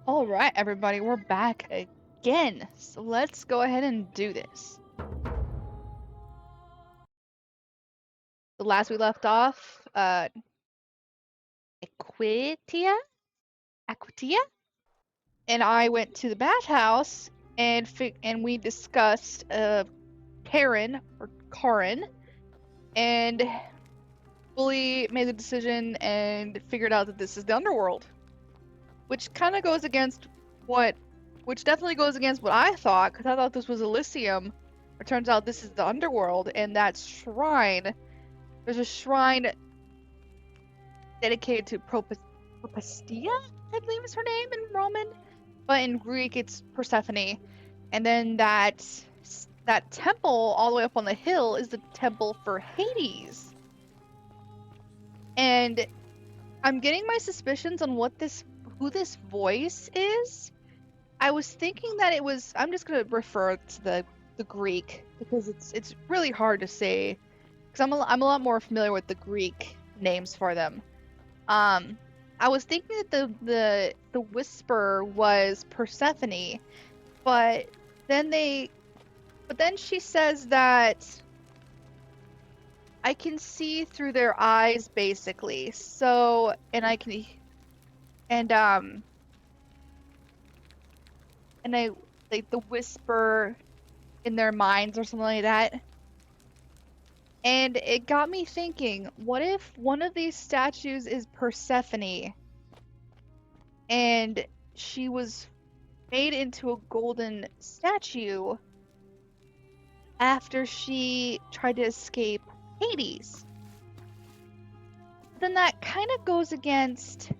All right, everybody, we're back again. So let's go ahead and do this. The last we left off, Equitia? Aquitia? And I went to the bathhouse and we discussed Karen or Karin and fully made the decision and figured out that this is the underworld, which kind of goes against which definitely goes against what I thought, because I thought this was Elysium. It turns out this is the underworld, and that shrine, there's a shrine dedicated to Propestia, I believe is her name in Roman, but in Greek it's Persephone. And then that temple all the way up on the hill is the temple for Hades. And I'm getting my suspicions on who this voice is. I was thinking that it was. I'm just gonna refer to the Greek because it's really hard to say because I'm a lot more familiar with the Greek names for them. I was thinking that the whisper was Persephone, but then she says that I can see through their eyes basically. So and I can and I like the whisper in their minds or something like that. And it got me thinking, what if one of these statues is Persephone and she was made into a golden statue after she tried to escape Hades? Then that kind of goes against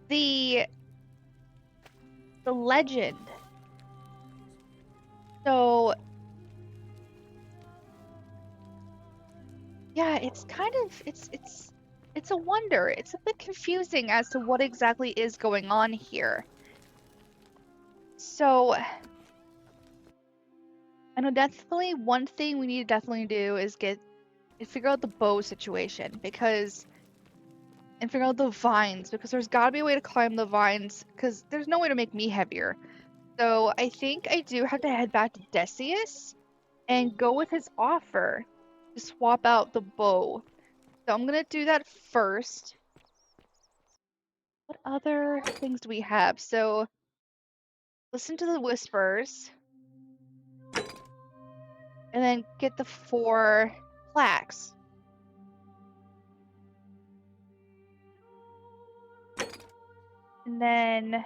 the legend. So yeah, it's kind of it's a wonder. It's a bit confusing as to what exactly is going on here. So I know definitely one thing we need to definitely do is figure out the bow situation and figure out the vines because there's got to be a way to climb the vines because there's no way to make me heavier. So I think I do have to head back to Decius and go with his offer to swap out the bow. So I'm gonna do that first. What other things do we have? So listen to the whispers and then get the 4 plaques. And then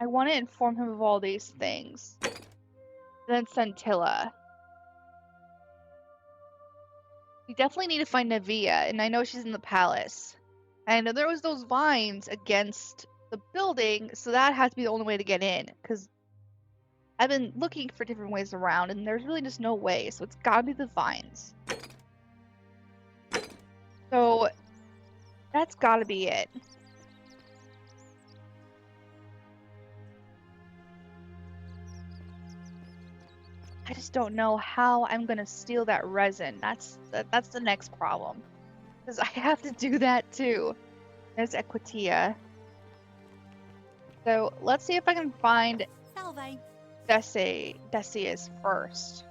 I want to inform him of all these things. Then Centilla. We definitely need to find Navia, and I know she's in the palace. I know there was those vines against the building, so that has to be the only way to get in, because I've been looking for different ways around, and there's really just no way, so it's gotta be the vines. So, that's gotta be it. I just don't know how I'm gonna steal that resin. That's the next problem. Because I have to do that too. There's Equitia. So let's see if I can find Decius first.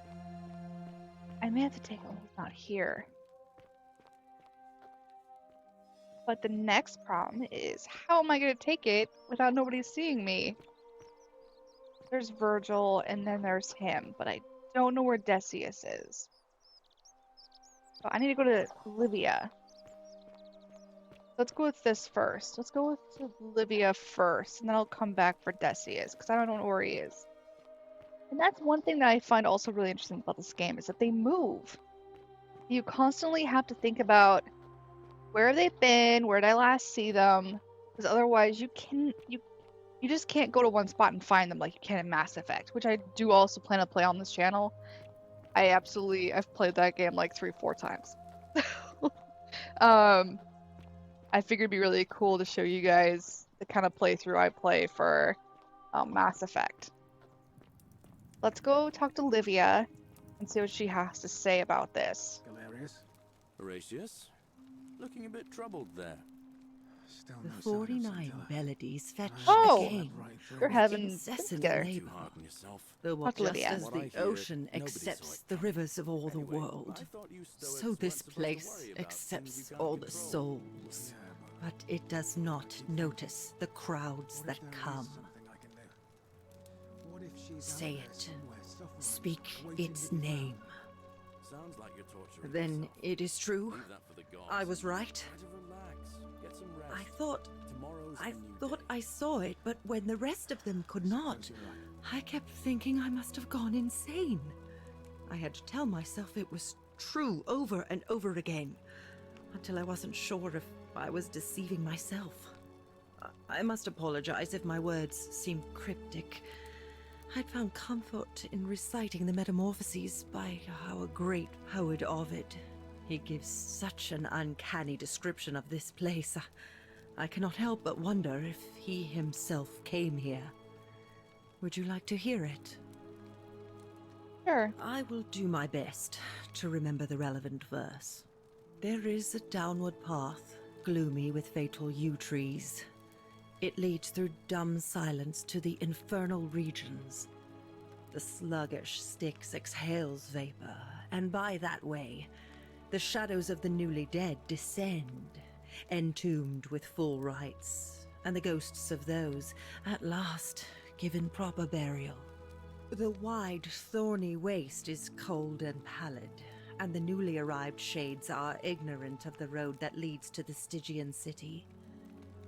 I may have to take him. He's not here. But the next problem is, how am I going to take it without nobody seeing me? There's Virgil, and then there's him, but I don't know where Decius is. So I need to go to Livia. Let's go with this first. Let's go with Livia first, and then I'll come back for Decius, because I don't know where he is. And that's one thing that I find also really interesting about this game, is that they move. You constantly have to think about where have they been, where did I last see them, because otherwise you just can't go to one spot and find them like you can in Mass Effect, which I do also plan to play on this channel. I've played that game like 3-4 times. I figured it'd be really cool to show you guys the kind of playthrough I play for Mass Effect. Let's go talk to Livia and see what she has to say about this. Galerius? Horatius? Looking a bit troubled there. Still The no sign of 49 Scintilla. Beladies fetched Oh! again. They're having Incessant together. labor. Hard on yourself. Though Not just Lydia. as From what the I hear, ocean nobody saw accepts it the coming. rivers of all the Anyway, world, I thought you so stoics this weren't supposed to place worry about things you accepts can't all the control. souls. But it does not notice the crowds that come. Say it. Speak its name. Sounds like you're torturing Then yourself. it is true. Leave that for the gods. I was right. Try to relax. Get some rest. I thought Tomorrow's I a new thought day. I saw it, but when the rest of them could not, I kept thinking I must have gone insane. I had to tell myself it was true over and over again, until I wasn't sure if I was deceiving myself. I must apologize if my words seem cryptic. I'd found comfort in reciting the Metamorphoses by our great poet Ovid. He gives such an uncanny description of this place. I cannot help but wonder if he himself came here. Would you like to hear it? Sure. I will do my best to remember the relevant verse. There is a downward path, gloomy with fatal yew trees. It leads through dumb silence to the infernal regions. The sluggish Styx exhales vapor, and by that way, the shadows of the newly dead descend, entombed with full rites, and the ghosts of those, at last, given proper burial. The wide, thorny waste is cold and pallid, and the newly arrived shades are ignorant of the road that leads to the Stygian city,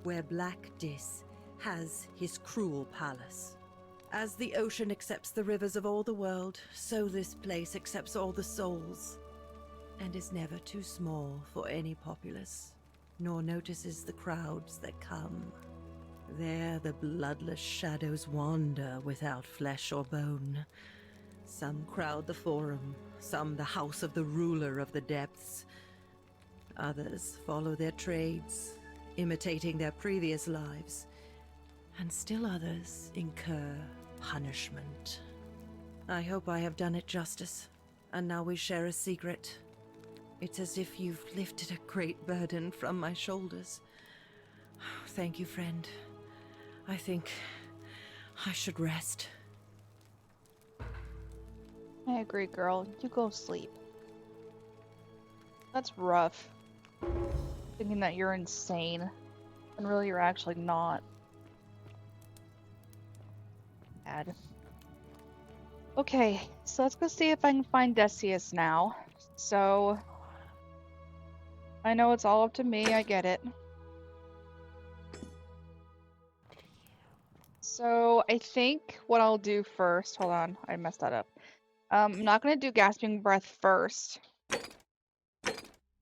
where Black Dis has his cruel palace. As the ocean accepts the rivers of all the world, so this place accepts all the souls, and is never too small for any populace, nor notices the crowds that come. There the bloodless shadows wander without flesh or bone. Some crowd the forum, some the house of the ruler of the depths. Others follow their trades, imitating their previous lives, and still others incur punishment. I hope I have done it justice, and now we share a secret. It's as if you've lifted a great burden from my shoulders. Thank you, friend. I think I should rest. I agree, girl. You go sleep. That's rough. Thinking that you're insane, and really you're actually not. Bad. Okay, so let's go see if I can find Decius now. So, I know it's all up to me, I get it. So, I think what I'll do first, hold on, I messed that up. I'm not gonna do gasping breath first.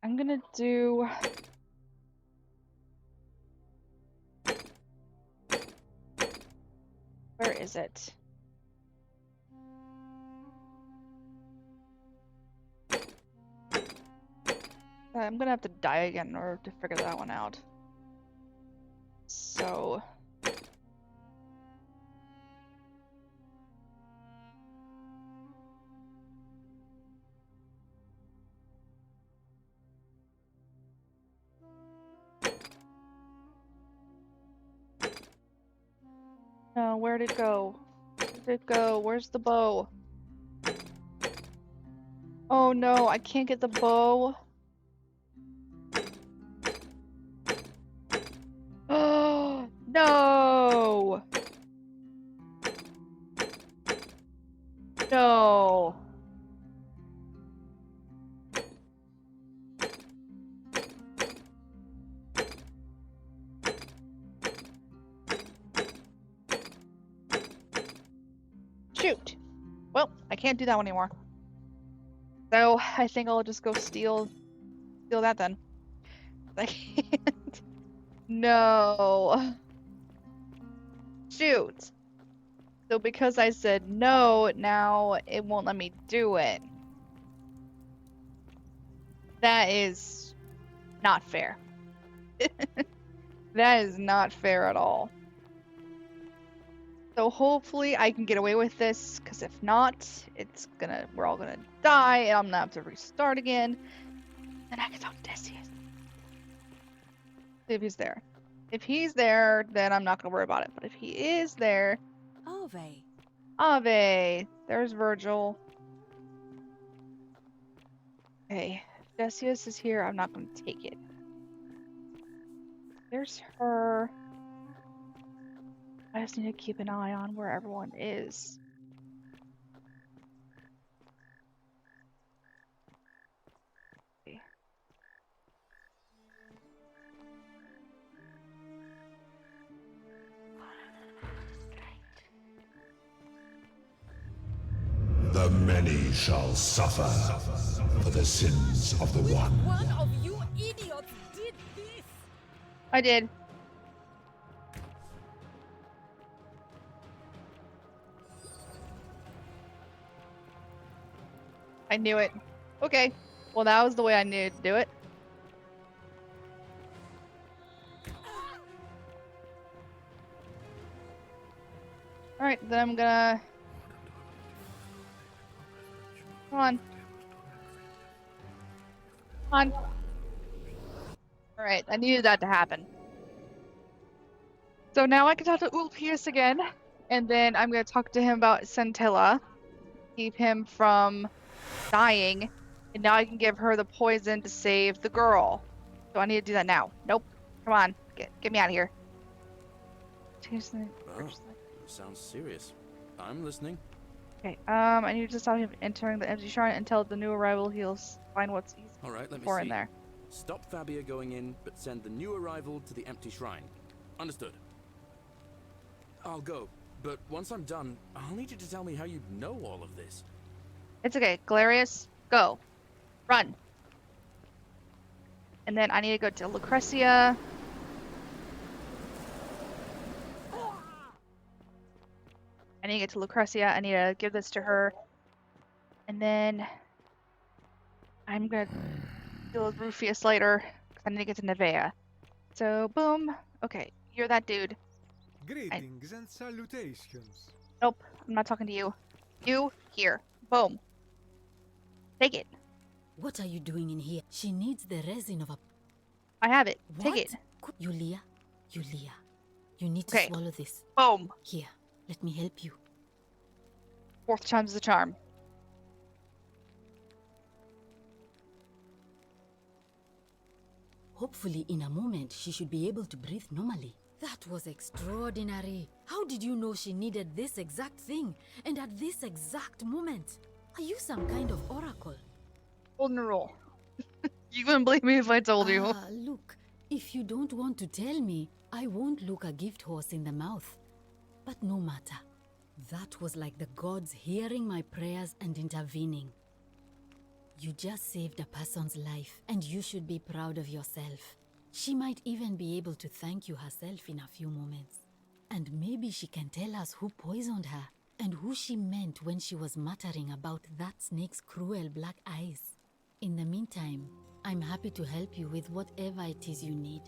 I'm gonna do... Where is it? I'm gonna have to die again in order to figure that one out. So... No, where'd it go? Where'd it go? Where's the bow? Oh no, I can't get the bow. Oh no! No! Shoot! Well, I can't do that one anymore. So I think I'll just go steal that then. I can't. No. Shoot. So because I said no, now it won't let me do it. That is not fair. That is not fair at all. So hopefully I can get away with this, because if not, we're all gonna die, and I'm gonna have to restart again. Then I can talk to Decius. See if he's there. If he's there, then I'm not gonna worry about it. But if he is there, Ave. Ave, there's Virgil. Okay, if Decius is here, I'm not gonna take it. There's her. I just need to keep an eye on where everyone is. Okay. The many shall suffer for the sins of the one. One of you idiots did this. I did. I knew it. Okay. Well, that was the way I knew to do it. Alright, then I'm gonna... Come on. Come on. Alright, I needed that to happen. So now I can talk to Ulpius again, and then I'm gonna talk to him about Centilla. Keep him from dying, and now I can give her the poison to save the girl. So I need to do that now. Nope. Come on. Get me out of here. Change the... Oh, sounds serious. I'm listening. Okay, I need to stop him entering the empty shrine and tell the new arrival he'll find what's easy All right, let me for see. in there. Stop Fabia going in, but send the new arrival to the empty shrine. Understood. I'll go, but once I'm done, I'll need you to tell me how you know all of this. It's okay. Galerius, go. Run. And then I need to go to Lucretia. I need to get to Lucretia. I need to give this to her. And then I'm going to deal with Rufius later, because I need to get to Nevea. So, boom. Okay, you're that dude. Greetings and salutations. Nope, I'm not talking to you. You, here. Boom. Take it. What are you doing in here? She needs the resin of a... I have it. What? Take it. Yulia, you need to Okay. swallow this. Boom. Here, let me help you. Fourth time's the charm. Hopefully, in a moment, she should be able to breathe normally. That was extraordinary. How did you know she needed this exact thing? And at this exact moment? Are you some kind of oracle? Golden rule. You wouldn't believe me if I told you. Look, if you don't want to tell me, I won't look a gift horse in the mouth. But no matter. That was like the gods hearing my prayers and intervening. You just saved a person's life, and you should be proud of yourself. She might even be able to thank you herself in a few moments. And maybe she can tell us who poisoned her, and who she meant when she was muttering about that snake's cruel black eyes. In the meantime, I'm happy to help you with whatever it is you need.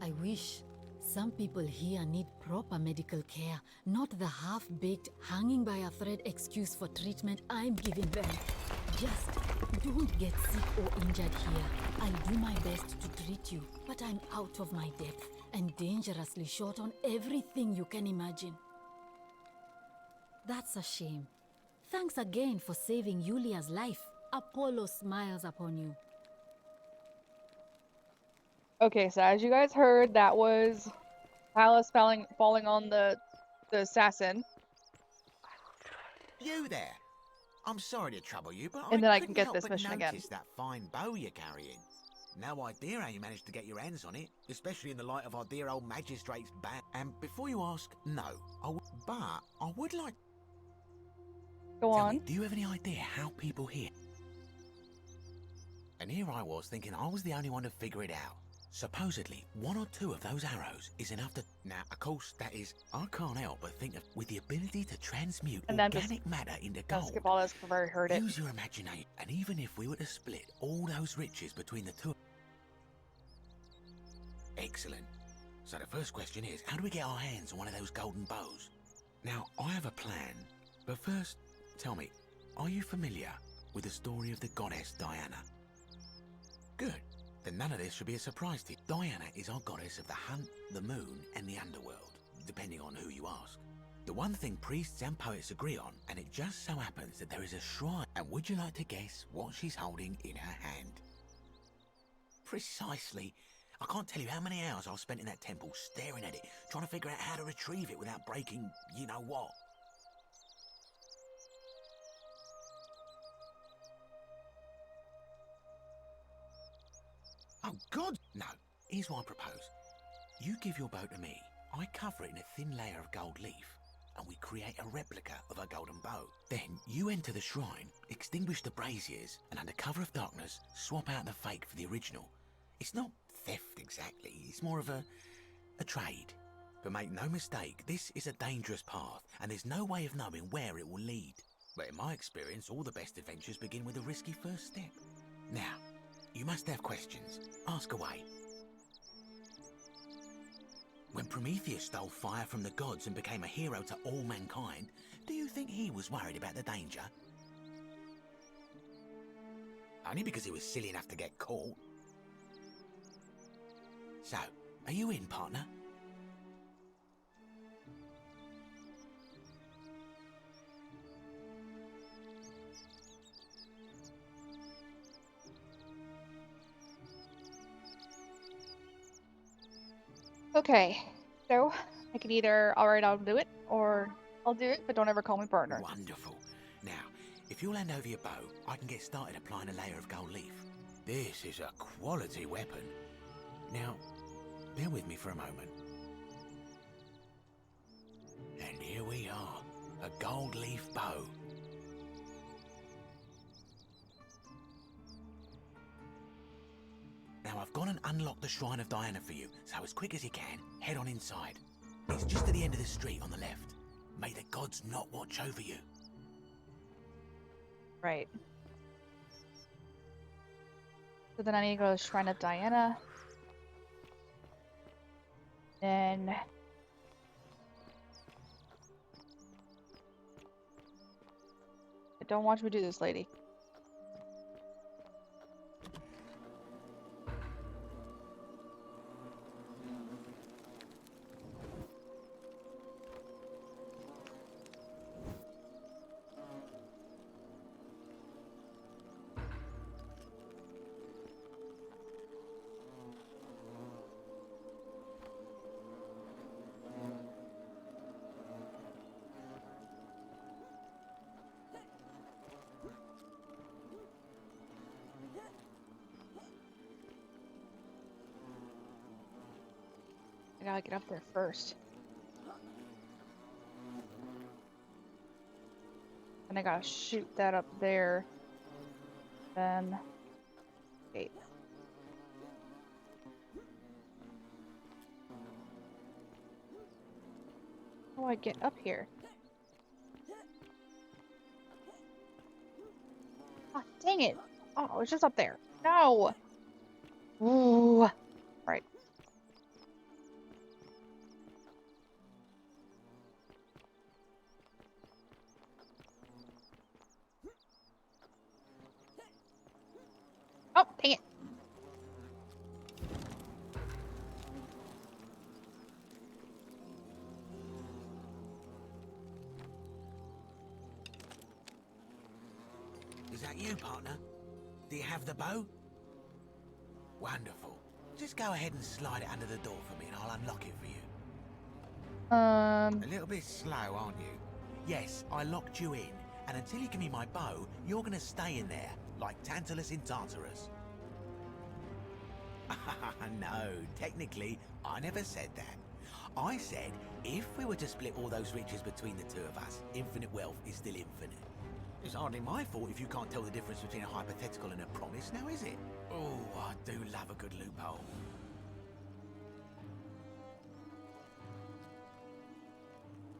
I wish some people here need proper medical care, not the half-baked, hanging by a thread excuse for treatment I'm giving them. Just don't get sick or injured here. I'll do my best to treat you, but I'm out of my depth and dangerously short on everything you can imagine. That's a shame. Thanks again for saving Yulia's life. Apollo smiles upon you. Okay, so as you guys heard, that was Palace falling on the assassin. You there. I'm sorry to trouble you, but And then I can couldn't get help this but mission again. notice that fine bow you're carrying. No idea how you managed to get your hands on it, especially in the light of our dear old magistrate's ban. And before you ask, no, but I would like. Go Tell on. me, do you have any idea how people here? And here I was thinking I was the only one to figure it out. Supposedly, one or two of those arrows is enough to... Now, of course, that is... I can't help but think of... With the ability to transmute And then organic matter into I'll gold. skip all this because I've already heard it. Use your imagination, and even if we were to split all those riches between the two... Excellent. So the first question is, how do we get our hands on one of those golden bows? Now, I have a plan, but first, tell me, are you familiar with the story of the goddess Diana? Good. then none of this should be a surprise to you. Diana is our goddess of the hunt, the moon, and the underworld, depending on who you ask. The one thing priests and poets agree on, and it just so happens that there is a shrine. And would you like to guess what she's holding in her hand? Precisely. I can't tell you how many hours I've spent in that temple staring at it, trying to figure out how to retrieve it without breaking you know what. Oh, God! No. Here's what I propose. You give your bow to me. I cover it in a thin layer of gold leaf, and we create a replica of a golden bow. Then you enter the shrine, extinguish the braziers, and under cover of darkness, swap out the fake for the original. It's not theft exactly, it's more of a trade. But make no mistake, this is a dangerous path, and there's no way of knowing where it will lead. But in my experience, all the best adventures begin with a risky first step. Now, you must have questions. Ask away. When Prometheus stole fire from the gods and became a hero to all mankind, do you think he was worried about the danger? Only because he was silly enough to get caught. So, are you in, partner? Okay, so I can either, alright, I'll do it, or I'll do it, but don't ever call me partner. Wonderful. Now, if you'll hand over your bow, I can get started applying a layer of gold leaf. This is a quality weapon. Now, bear with me for a moment. And here we are, a gold leaf bow. Now I've gone and unlocked the Shrine of Diana for you, so as quick as you can, head on inside. It's just at the end of the street on the left. May the gods not watch over you. Right. So then I need to go to the Shrine of Diana. Then... I don't want you to do this, lady. I gotta get up there first. And I gotta shoot that up there. Then... wait. How do I get up here? Ah, dang it! Oh, it's just up there. No! Ooh. Right. Oh, dang it. Is that you, partner? Do you have the bow? Wonderful. Just go ahead and slide it under the door for me and I'll unlock it for you. A little bit slow, aren't you? Yes, I locked you in, and until you give me my bow, you're gonna stay in there, like Tantalus in Tartarus. No, technically, I never said that. I said, if we were to split all those riches between the two of us, infinite wealth is still infinite. It's hardly my fault if you can't tell the difference between a hypothetical and a promise, now is it? Oh, I do love a good loophole.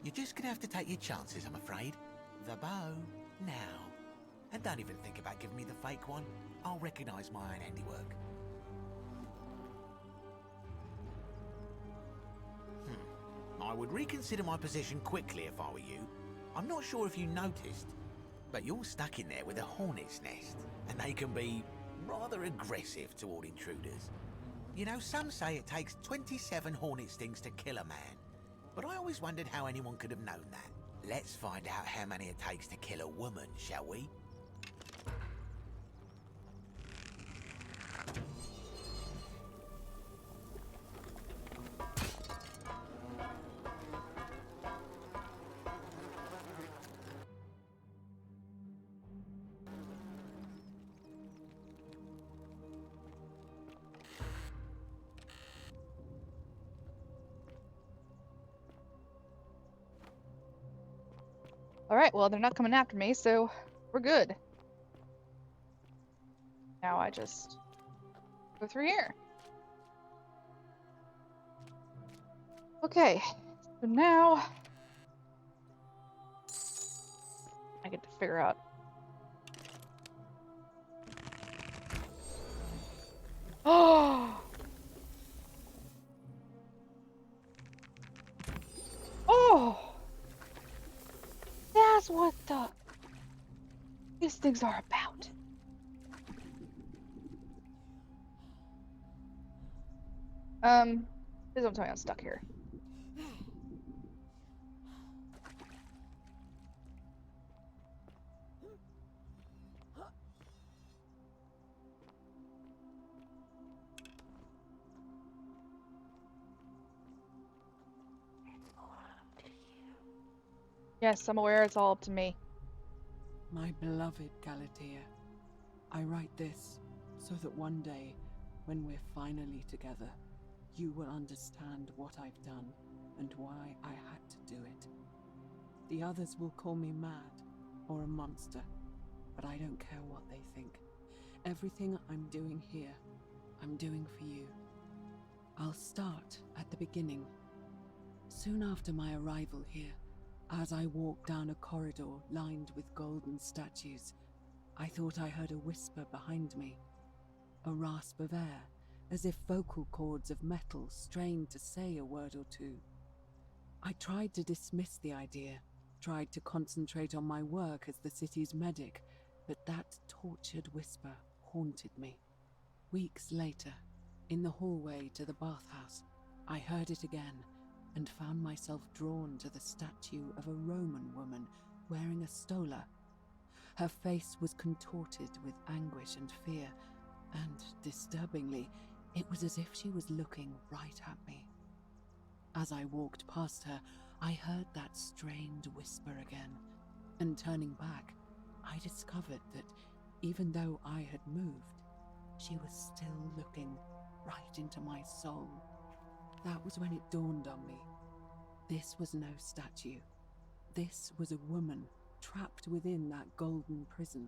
You're just gonna have to take your chances, I'm afraid. The bow, now. And don't even think about giving me the fake one. I'll recognise my own handiwork. I would reconsider my position quickly if I were you. I'm not sure if you noticed, but you're stuck in there with a hornet's nest, and they can be rather aggressive toward intruders. You know, some say it takes 27 hornet stings to kill a man, but I always wondered how anyone could have known that. Let's find out how many it takes to kill a woman, shall we? Alright, well, they're not coming after me, so we're good. Now I just go through here. Okay, so now I get to figure out. Oh! Oh! That's what these things are about. Please don't tell me I'm stuck here. Yes, I'm aware it's all up to me. My beloved Galatea, I write this so that one day, when we're finally together, you will understand what I've done and why I had to do it. The others will call me mad or a monster, but I don't care what they think. Everything I'm doing here, I'm doing for you. I'll start at the beginning. Soon after my arrival here, as I walked down a corridor lined with golden statues, I thought I heard a whisper behind me, a rasp of air, as if vocal cords of metal strained to say a word or two. I tried to dismiss the idea, tried to concentrate on my work as the city's medic, but that tortured whisper haunted me. Weeks later, in the hallway to the bathhouse, I heard it again, and found myself drawn to the statue of a Roman woman wearing a stola. Her face was contorted with anguish and fear, and, disturbingly, it was as if she was looking right at me. As I walked past her, I heard that strained whisper again, and turning back, I discovered that, even though I had moved, she was still looking right into my soul. That was when it dawned on me. This was no statue. This was a woman trapped within that golden prison.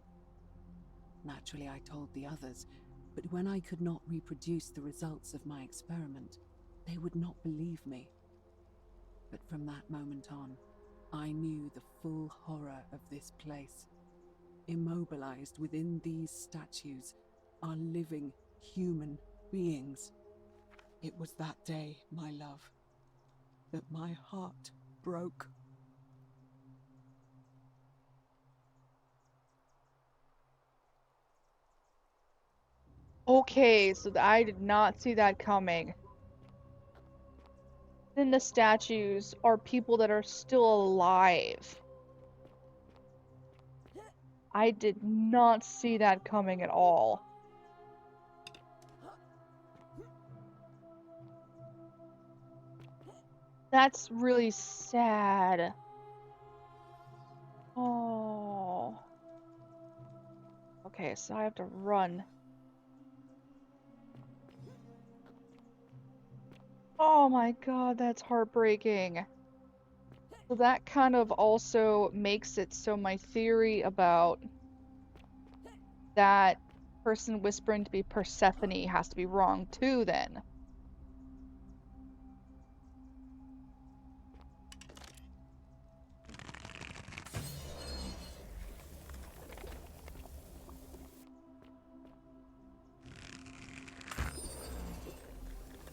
Naturally, I told the others, but when I could not reproduce the results of my experiment, they would not believe me. But from that moment on, I knew the full horror of this place. Immobilized within these statues are living human beings. It was that day, my love, that my heart broke. Okay, so I did not see that coming. Then the statues are people that are still alive. I did not see that coming at all. That's really sad. Oh. Okay, so I have to run. Oh my god, that's heartbreaking. So that kind of also makes it so my theory about that person whispering to be Persephone has to be wrong too, then.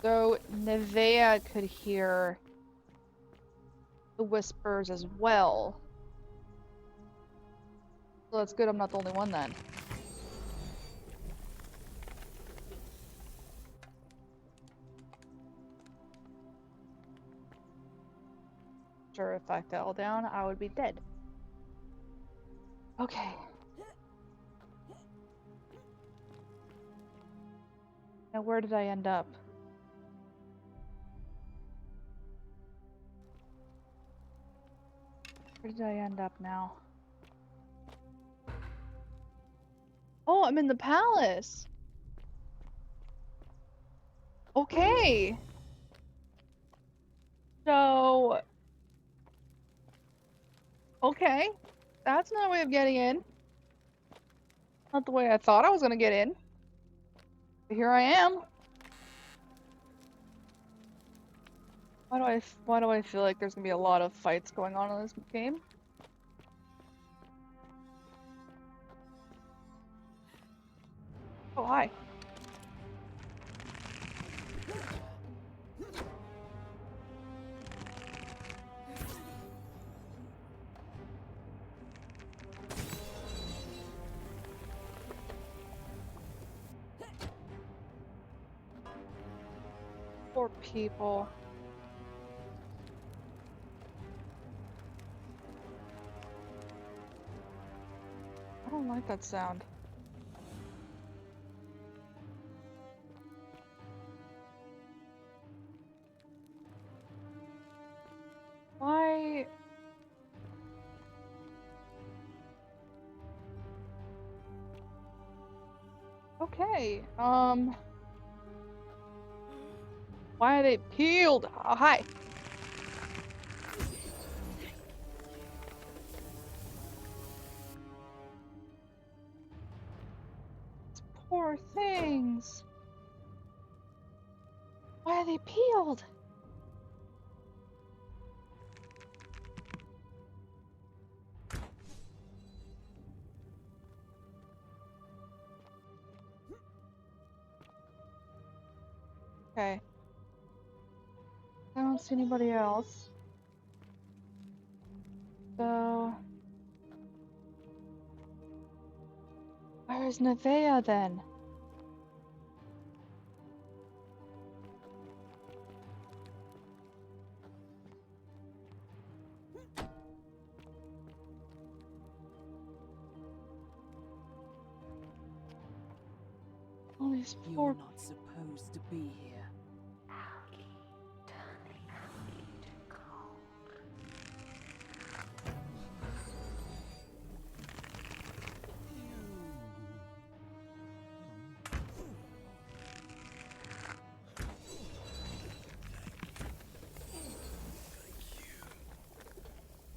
So Nevea could hear the whispers as well. So that's good, I'm not the only one then. sure if I fell down, I would be dead. Okay. Now, where did I end up? Where did I end up now? Oh, I'm in the palace. Okay. So, okay. That's not a way of getting in. Not the way I thought I was gonna get in. But here I am. Why do I feel like there's gonna be a lot of fights going on in this game? Oh, hi. Poor people. I don't like that sound. Why? Okay. Why are they peeled? Oh, hi. Poor things. Why are they peeled? Okay. I don't see anybody else. So... where is Nevaeh then? All these poor... You're not supposed to be here.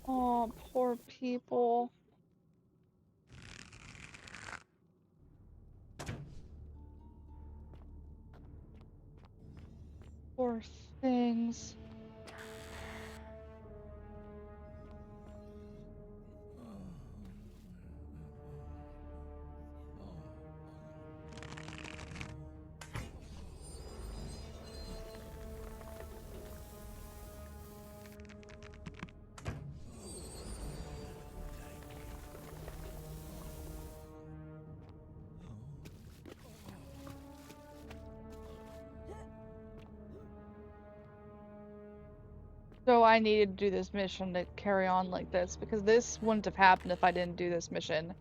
Oh, poor people. Poor things. So I needed to do this mission to carry on like this, because this wouldn't have happened if I didn't do this mission.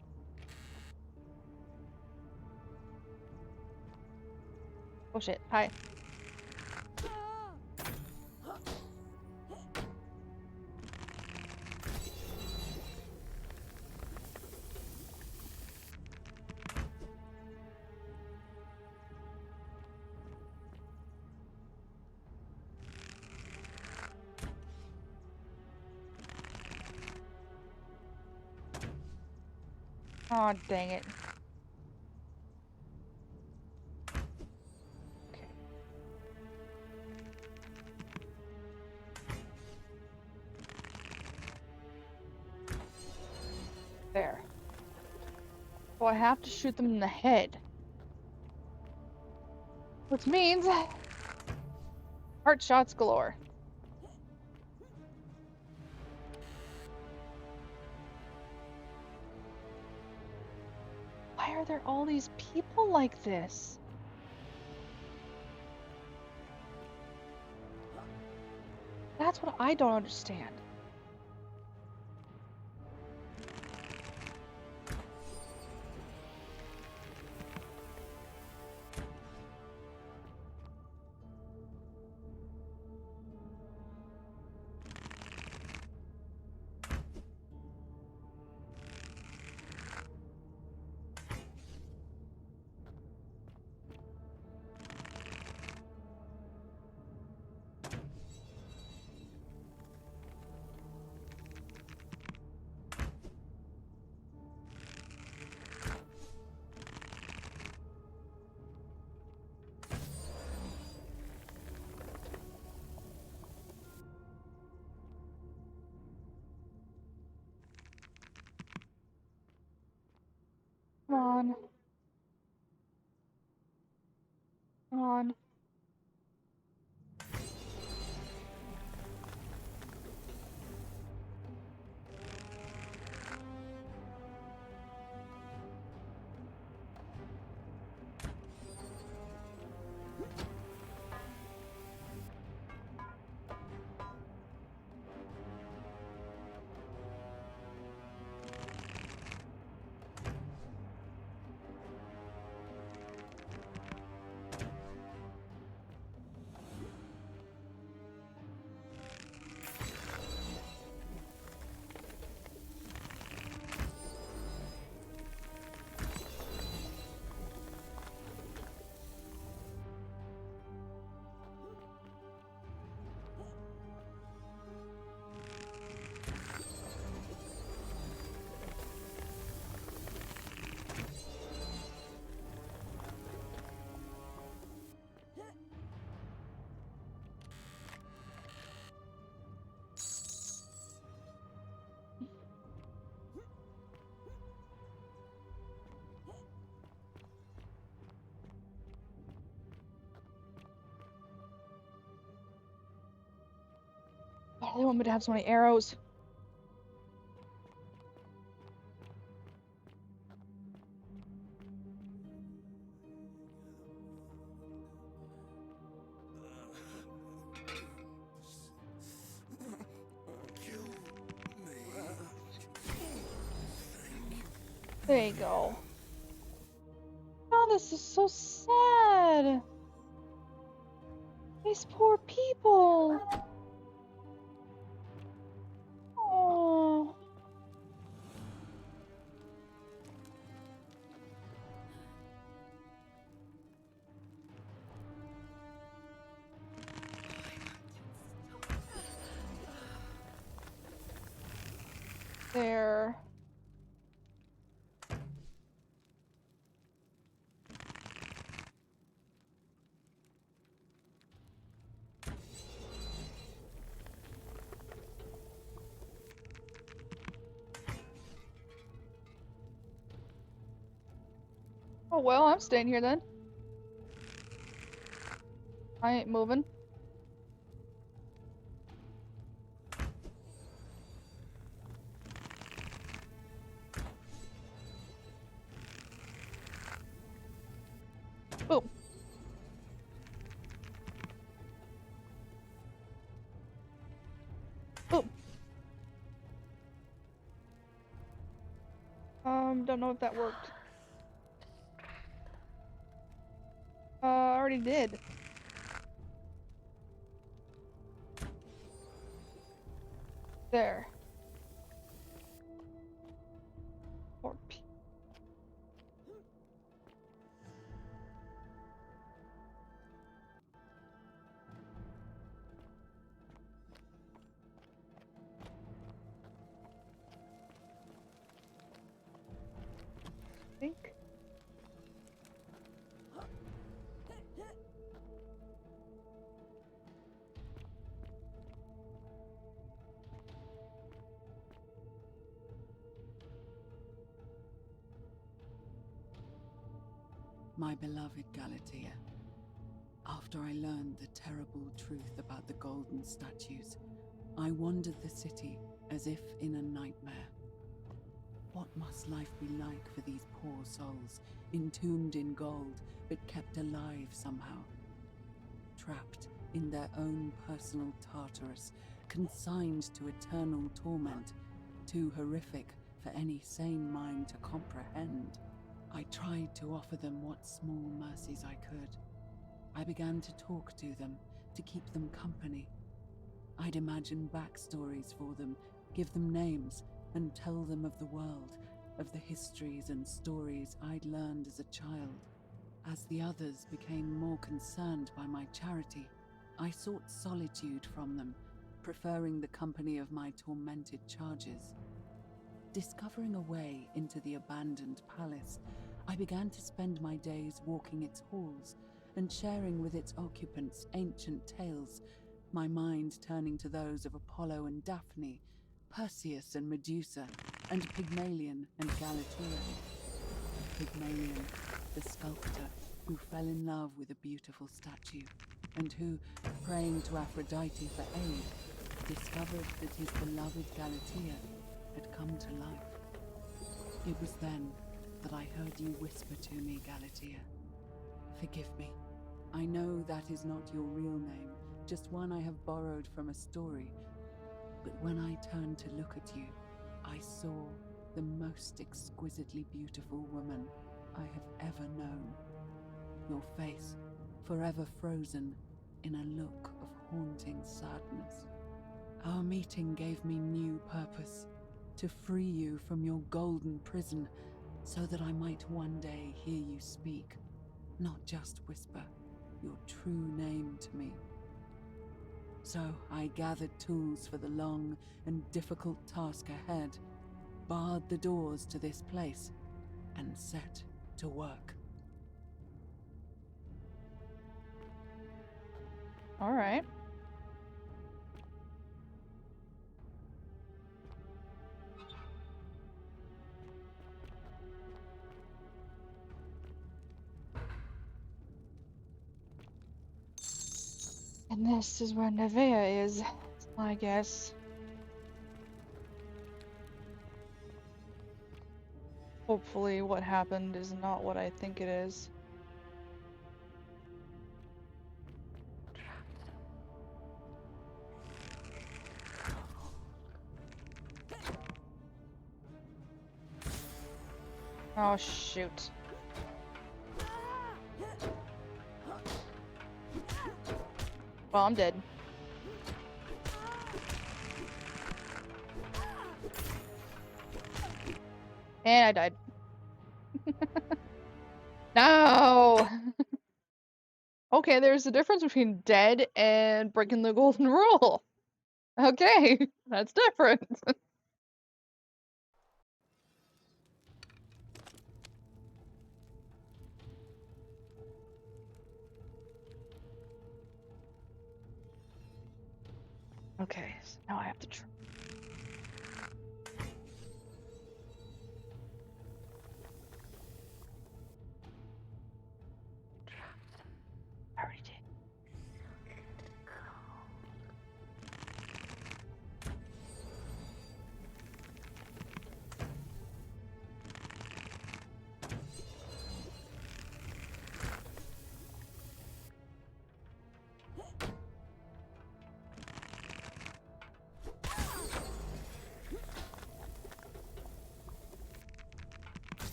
Oh shit, hi. Aw, dang it. Okay. There. So I have to shoot them in the head. Which means... heart shots galore. Why are there all these people like this? That's what I don't understand. They want me to have so many arrows. There you go. Oh, this is so sad. These poor people. Oh. There. Oh well, I'm staying here then. I ain't moving. Boom. Boom. Don't know if that worked. I already did. There. Poor people. Think. My beloved Galatea, after I learned the terrible truth about the golden statues, I wandered the city as if in a nightmare. What must life be like for these poor souls, entombed in gold, but kept alive somehow? Trapped in their own personal Tartarus, consigned to eternal torment, too horrific for any sane mind to comprehend. I tried to offer them what small mercies I could. I began to talk to them, to keep them company. I'd imagine backstories for them, give them names, and tell them of the world, of the histories and stories I'd learned as a child. As the others became more concerned by my charity, I sought solitude from them, preferring the company of my tormented charges. Discovering a way into the abandoned palace, I began to spend my days walking its halls and sharing with its occupants ancient tales, my mind turning to those of Apollo and Daphne, Perseus and Medusa, and Pygmalion and Galatea. Pygmalion, the sculptor who fell in love with a beautiful statue, and who, praying to Aphrodite for aid, discovered that his beloved Galatea had come to life. It was then that I heard you whisper to me, Galatea. Forgive me. I know that is not your real name, just one I have borrowed from a story. But when I turned to look at you, I saw the most exquisitely beautiful woman I have ever known. Your face, forever frozen in a look of haunting sadness. Our meeting gave me new purpose, to free you from your golden prison, so that I might one day hear you speak, not just whisper your true name to me. So I gathered tools for the long and difficult task ahead, barred the doors to this place, and set to work. All right. And this is where Nevea is. I guess. Hopefully what happened is not what I think it is. Oh, shoot. Well, I'm dead. And I died. No! Okay, there's a difference between dead and breaking the golden rule. Okay, that's different. Okay, so now I have to try. I already did.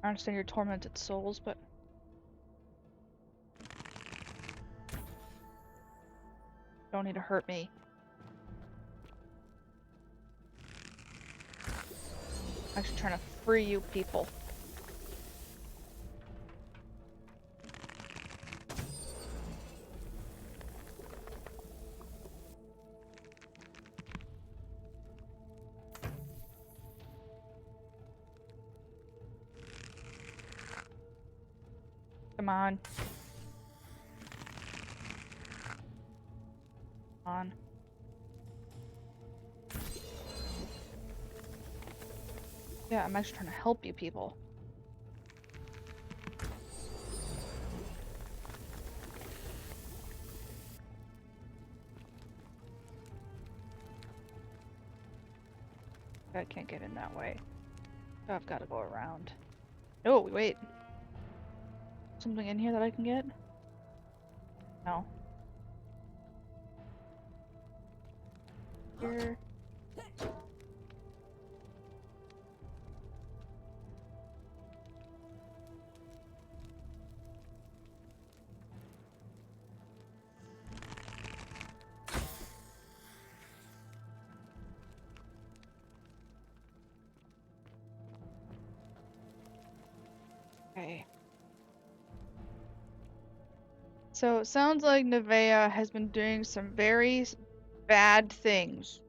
I understand your tormented souls, but don't need to hurt me. I'm actually trying to free you people. Come on. Come on. Yeah, I'm actually trying to help you people. I can't get in that way. So I've got to go around. Oh, wait. Something in here that I can get? No. Here. Okay. So it sounds like Nevea has been doing some very bad things.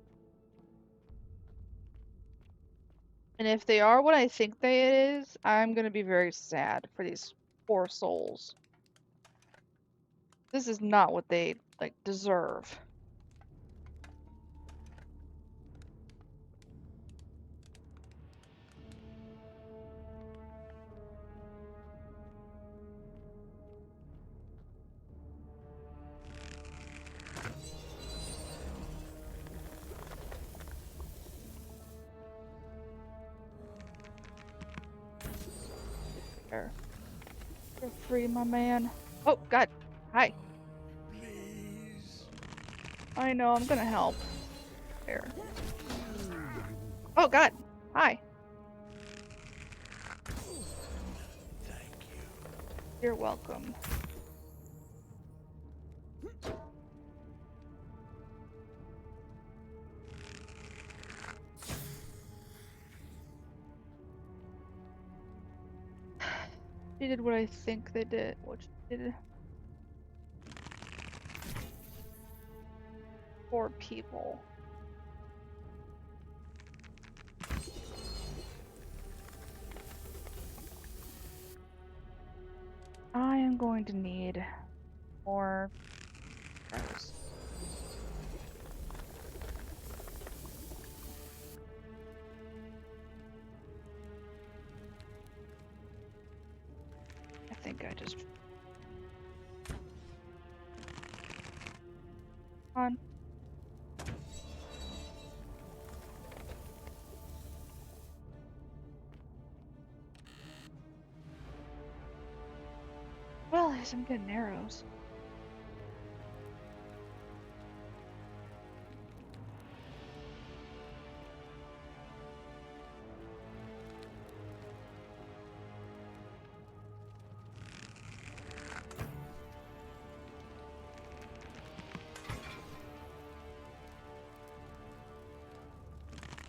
And if they are what I think they is, I'm gonna be very sad for these poor souls. This is not what they like deserve. There. You're free, my man. Oh God. Hi. Please. I know, I'm gonna help. There. Oh God. Hi. Thank you. You're welcome. They did what I think they did. What she did. Poor people. I am going to need more arrows. I think I just... On. Well, at least I'm getting arrows.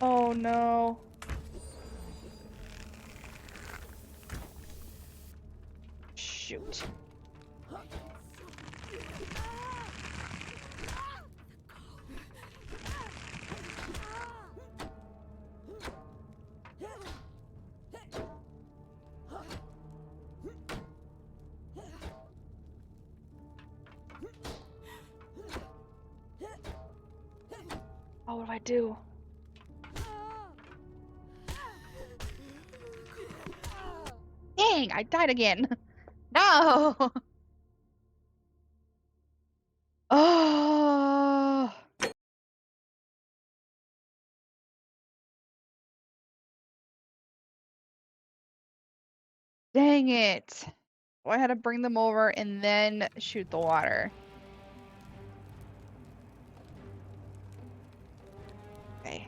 Oh no. Shoot. Oh, what do I do? Dang, I died again. No. Oh. Dang it. So I had to bring them over and then shoot the water. Okay.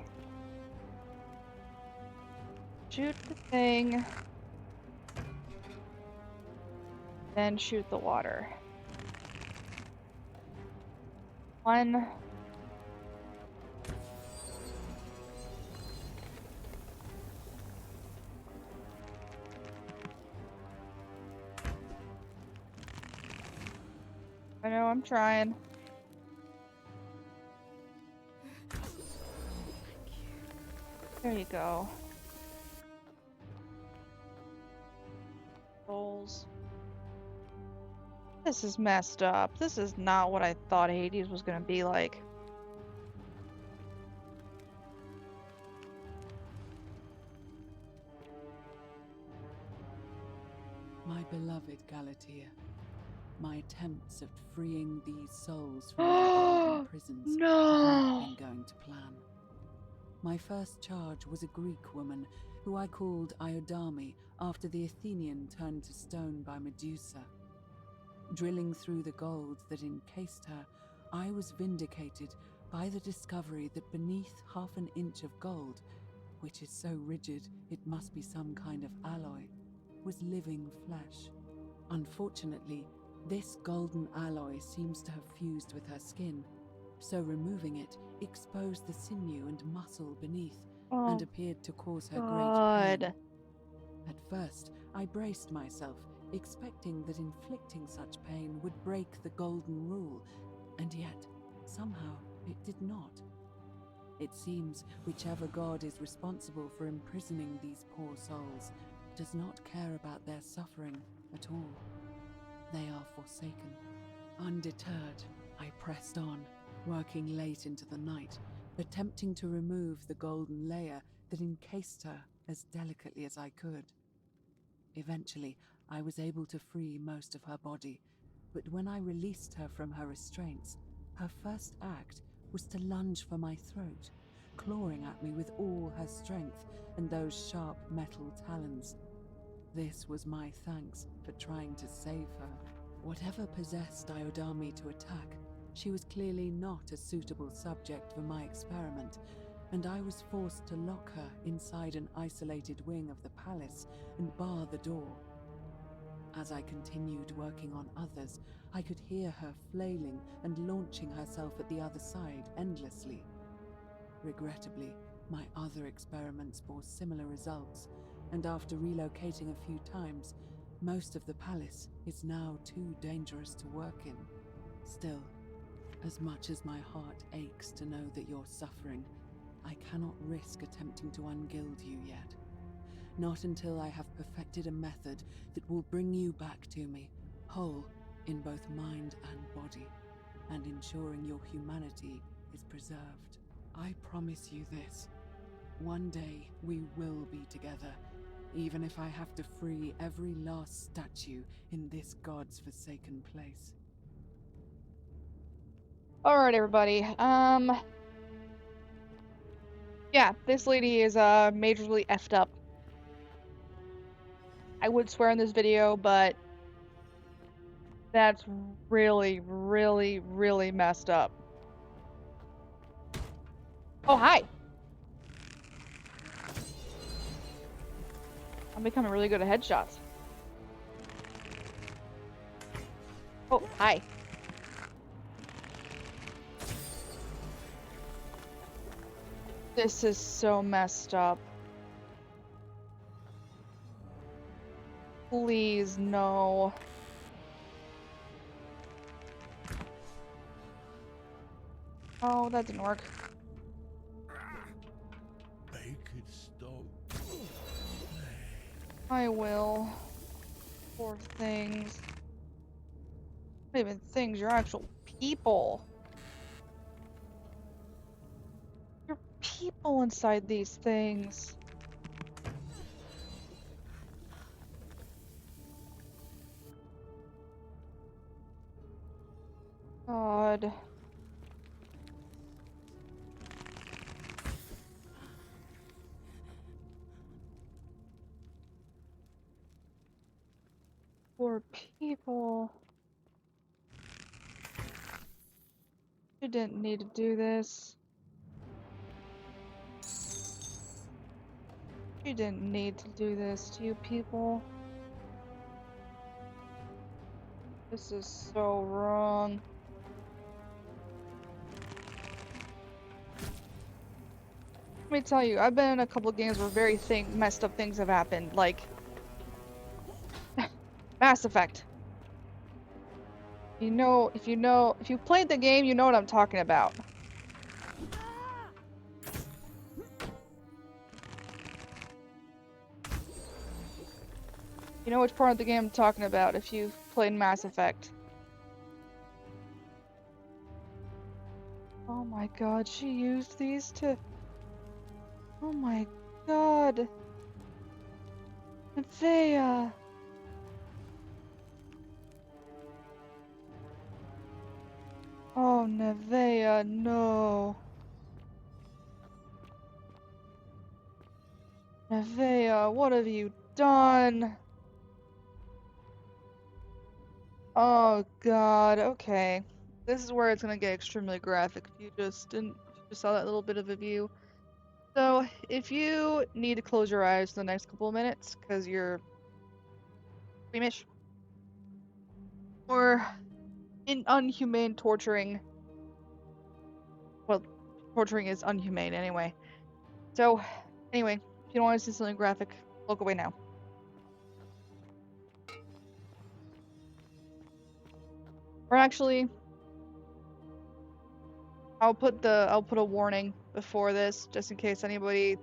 Shoot the thing. Then shoot the water. One. I know, I'm trying. There you go. Souls. This is messed up. This is not what I thought Hades was gonna be like. My beloved Galatea, my attempts at freeing these souls from their golden prisons have not been going to plan. My first charge was a Greek woman who I called Iodame after the Athenian turned to stone by Medusa. Drilling through the gold that encased her, I was vindicated by the discovery that beneath half an inch of gold, which is so rigid it must be some kind of alloy, was living flesh. Unfortunately, this golden alloy seems to have fused with her skin, so removing it exposed the sinew and muscle beneath and appeared to cause her great pain. At first, I braced myself, expecting that inflicting such pain would break the golden rule, and yet, somehow, it did not. It seems whichever god is responsible for imprisoning these poor souls does not care about their suffering at all. They are forsaken. Undeterred, I pressed on, working late into the night, attempting to remove the golden layer that encased her as delicately as I could. Eventually, I was able to free most of her body, but when I released her from her restraints, her first act was to lunge for my throat, clawing at me with all her strength and those sharp metal talons. This was my thanks for trying to save her. Whatever possessed Iodame to attack, she was clearly not a suitable subject for my experiment, and I was forced to lock her inside an isolated wing of the palace and bar the door. As I continued working on others, I could hear her flailing and launching herself at the other side endlessly. Regrettably, my other experiments bore similar results, and after relocating a few times, most of the palace is now too dangerous to work in. Still, as much as my heart aches to know that you're suffering, I cannot risk attempting to ungild you yet. Not until I have perfected a method that will bring you back to me, whole in both mind and body, and ensuring your humanity is preserved. I promise you this. One day we will be together, even if I have to free every last statue in this god's forsaken place. Alright, everybody. Yeah, this lady is majorly effed up. I would swear in this video, but that's really, really, really messed up. Oh, hi! I'm becoming really good at headshots. Oh, hi. This is so messed up. Please, no. Oh, that didn't work. Make it stop. I will. Poor things. Not even things, you're actual people. You're people inside these things. God. Poor people. You didn't need to do this. You didn't need to do this to you people. This is so wrong. Let me tell you, I've been in a couple games where very messed up things have happened, like Mass Effect. If you played the game, you know what I'm talking about. You know which part of the game I'm talking about if you've played Mass Effect. Oh my god, she used these to... Oh my god. Nevaeh. Oh, Nevaeh, no. Nevaeh, what have you done? Oh god, okay. This is where it's gonna get extremely graphic if you just saw that little bit of a view. So, if you need to close your eyes for the next couple of minutes, because you're squeamish, or in unhumane torturing, well, torturing is unhumane anyway. So, anyway, if you don't want to see something graphic, look away now. Or actually, I'll put a warning before this, just in case anybody,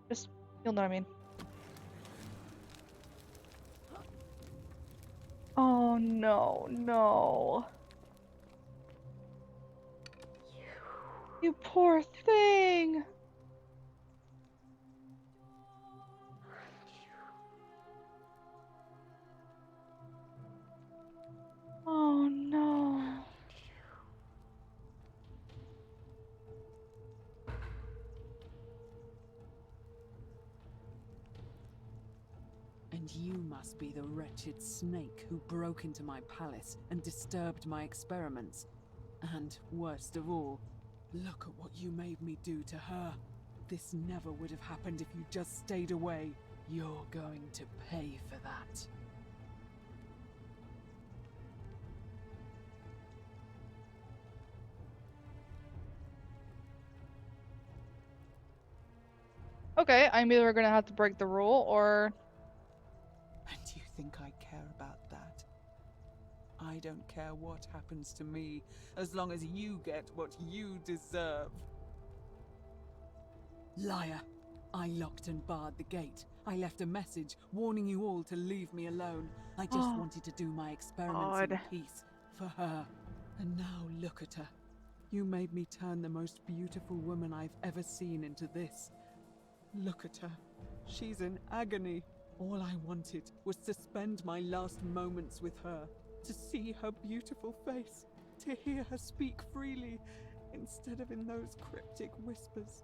just you'll know what I mean. Oh no, no. You poor thing. Oh no. And you must be the wretched snake who broke into my palace and disturbed my experiments. And, worst of all, look at what you made me do to her. This never would have happened if you just stayed away. You're going to pay for that. Okay, I'm either gonna have to break the rule or... And you think I care about that? I don't care what happens to me, as long as you get what you deserve. Liar! I locked and barred the gate. I left a message warning you all to leave me alone. I just wanted to do my experiments in peace, for her. And now look at her. You made me turn the most beautiful woman I've ever seen into this. Look at her. She's in agony. All I wanted was to spend my last moments with her, to see her beautiful face, to hear her speak freely, instead of in those cryptic whispers.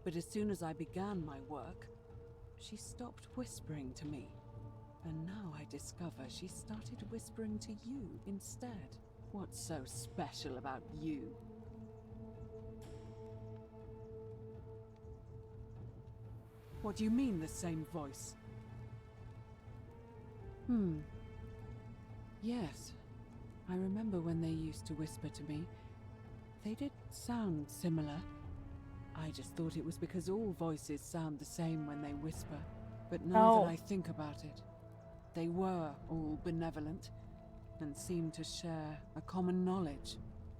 But as soon as I began my work, she stopped whispering to me. And now I discover she started whispering to you instead. What's so special about you? What do you mean, the same voice? Yes. I remember when they used to whisper to me. They did sound similar. I just thought it was because all voices sound the same when they whisper. But now that I think about it, they were all benevolent and seemed to share a common knowledge.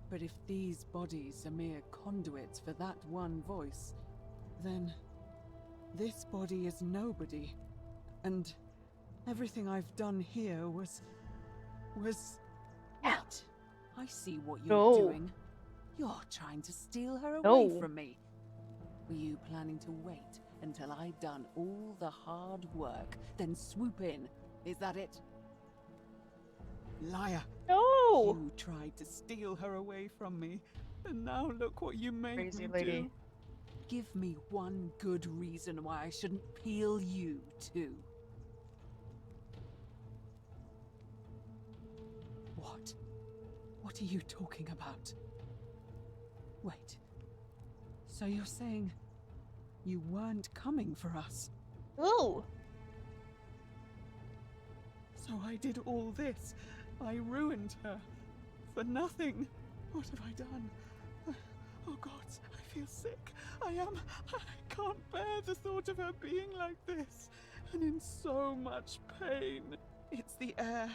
But if these bodies are mere conduits for that one voice, then this body is nobody. And everything I've done here was... What? I see what you're doing. You're trying to steal her away from me. Were you planning to wait until I'd done all the hard work, then swoop in? Is that it? Liar! No! You tried to steal her away from me, and now look what you made Crazy me lady. do. Give me one good reason why I shouldn't peel you, too. What? What are you talking about? Wait. So you're saying you weren't coming for us? Ooh! So I did all this. I ruined her. For nothing. What have I done? Oh God, I feel sick. I can't bear the thought of her being like this. And in so much pain. It's the air.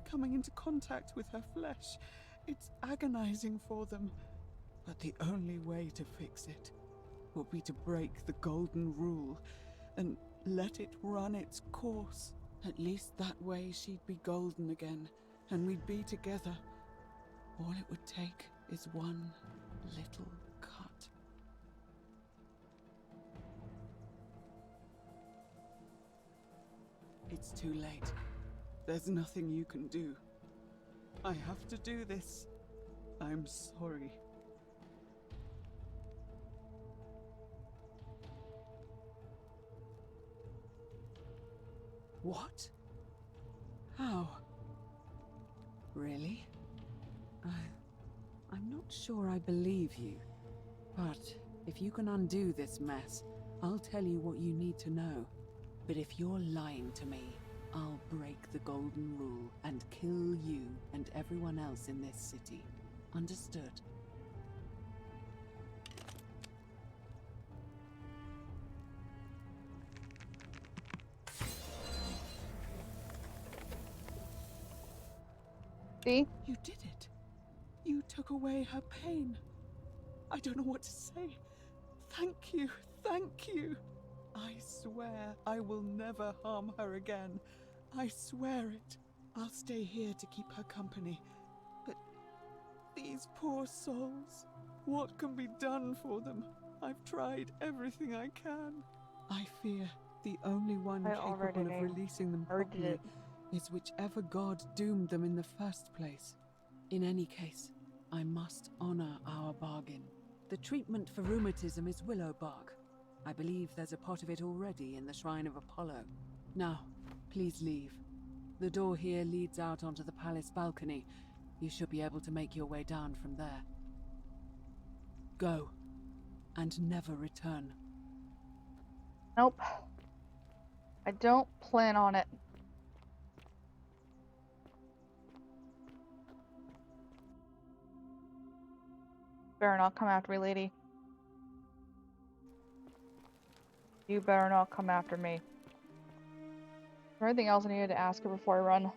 Coming into contact with her flesh. It's agonizing for them. But the only way to fix it will be to break the golden rule and let it run its course. At least that way she'd be golden again, and we'd be together. All it would take is one little cut. It's too late. There's nothing you can do. I have to do this. I'm sorry. What? How? Really? I'm not sure I believe you. But if you can undo this mess, I'll tell you what you need to know. But if you're lying to me, I'll break the golden rule and kill you and everyone else in this city. Understood? See? You did it. You took away her pain. I don't know what to say. Thank you. Thank you. I swear I will never harm her again. I swear it. I'll stay here to keep her company. But these poor souls, what can be done for them? I've tried everything I can. I fear the only one capable of releasing them properly is whichever god doomed them in the first place. In any case, I must honor our bargain. The treatment for rheumatism is willow bark. I believe there's a pot of it already in the Shrine of Apollo. Now, please leave. The door here leads out onto the palace balcony. You should be able to make your way down from there. Go, and never return. Nope. I don't plan on it. Better not come after me, lady. You better not come after me. Is there anything else I needed to ask her before I run?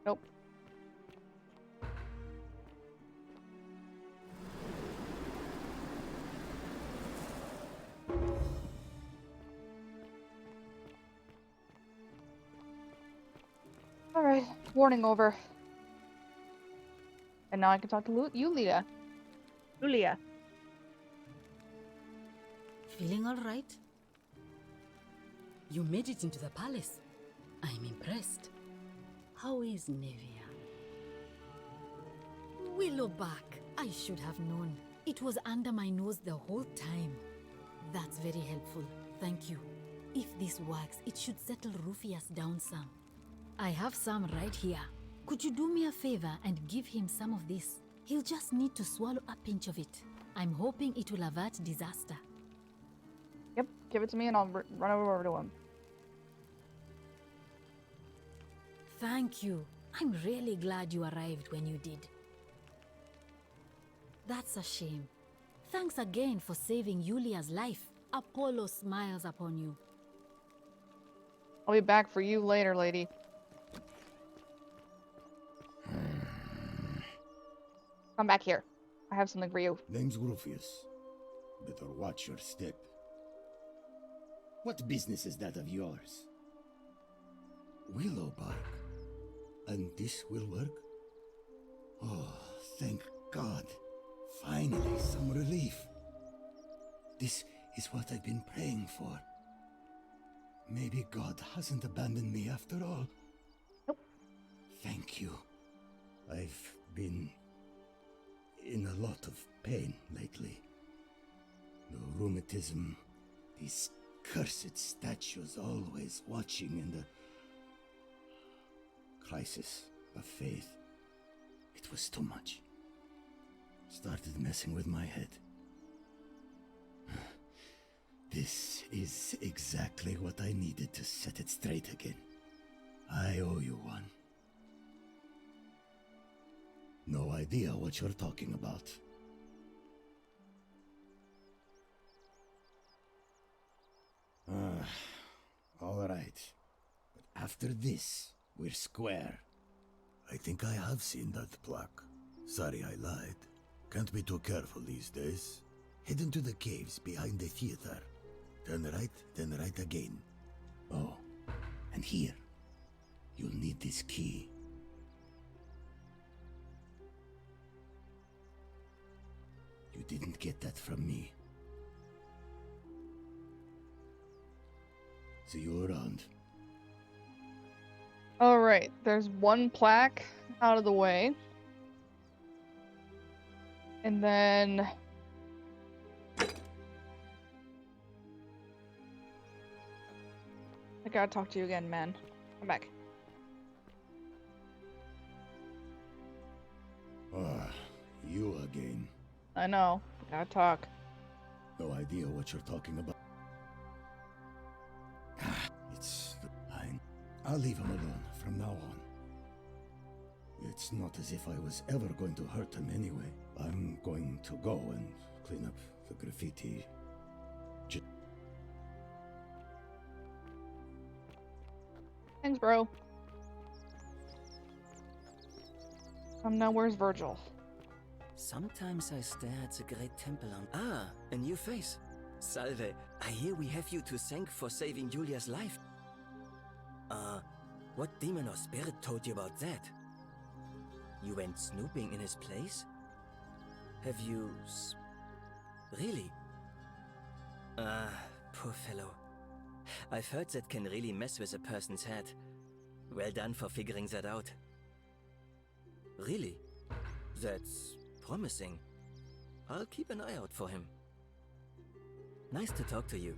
Nope. Alright, warning over. And now I can talk to you, Leah. Lulia. Feeling all right? You made it into the palace. I'm impressed. How is Nevia? Willowback. I should have known. It was under my nose the whole time. That's very helpful. Thank you. If this works, it should settle Rufius down some. I have some right here. Could you do me a favor and give him some of this? He'll just need to swallow a pinch of it. I'm hoping it will avert disaster. Yep, give it to me and I'll run over to him. Thank you. I'm really glad you arrived when you did. That's a shame. Thanks again for saving Yulia's life. Apollo smiles upon you. I'll be back for you later, lady. Come back here. I have something for you. Name's Rufius. Better watch your step. What business is that of yours? Willowbark. And this will work? Oh, thank God. Finally, some relief. This is what I've been praying for. Maybe God hasn't abandoned me after all. Nope. Thank you. I've been in a lot of pain lately. The rheumatism, these cursed statues always watching, and the crisis of faith. It was too much. Started messing with my head. This is exactly what I needed to set it straight again. I owe you one. No idea what you're talking about. All right. But after this, we're square. I think I have seen that plaque. Sorry I lied. Can't be too careful these days. Head into the caves behind the theater. Turn right, then right again. Oh, and here. You'll need this key. You didn't get that from me. See you around. Alright, there's one plaque out of the way. And then... I gotta talk to you again, man. Come back. You again. I know. Gotta talk. No idea what you're talking about. It's fine. I'll leave him alone from now on. It's not as if I was ever going to hurt him anyway. I'm going to go and clean up the graffiti. Thanks, bro. Now where's Virgil? Sometimes I stare at the great temple on... Ah, a new face. Salve, I hear we have you to thank for saving Julia's life. What demon or spirit told you about that? You went snooping in his place? Have you... Really? Poor fellow. I've heard that can really mess with a person's head. Well done for figuring that out. Really? That's promising. I'll keep an eye out for him. Nice to talk to you.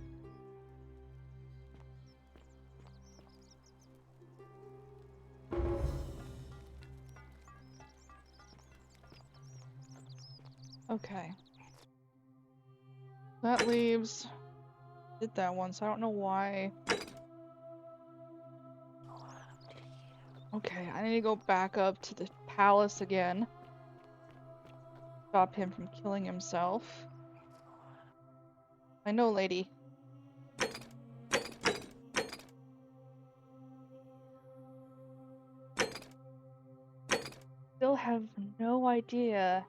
Okay. That leaves... Did that one, so I don't know why. Okay, I need to go back up to the palace again. Stop him from killing himself. I know, lady. Still have no idea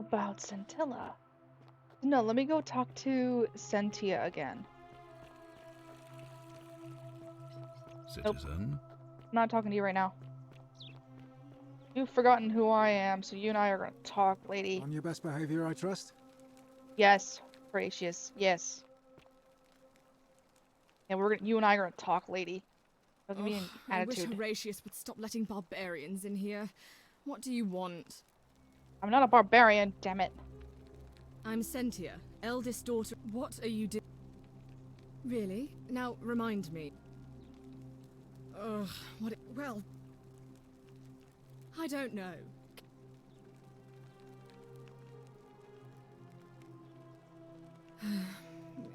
about Scintilla. No, let me go talk to Sentia again. citizen. I'm not talking to you right now. You've forgotten who I am, so you and I are gonna talk, lady. On your best behavior, I trust? Yes, gracious. Yes. Yeah, you and I are gonna talk, lady. Doesn't mean an I wish attitude. Horatius would stop letting barbarians in here. What do you want? I'm not a barbarian, damn it. I'm Sentia, eldest daughter. What are you doing? Really? Now, remind me. Ugh, well... I don't know.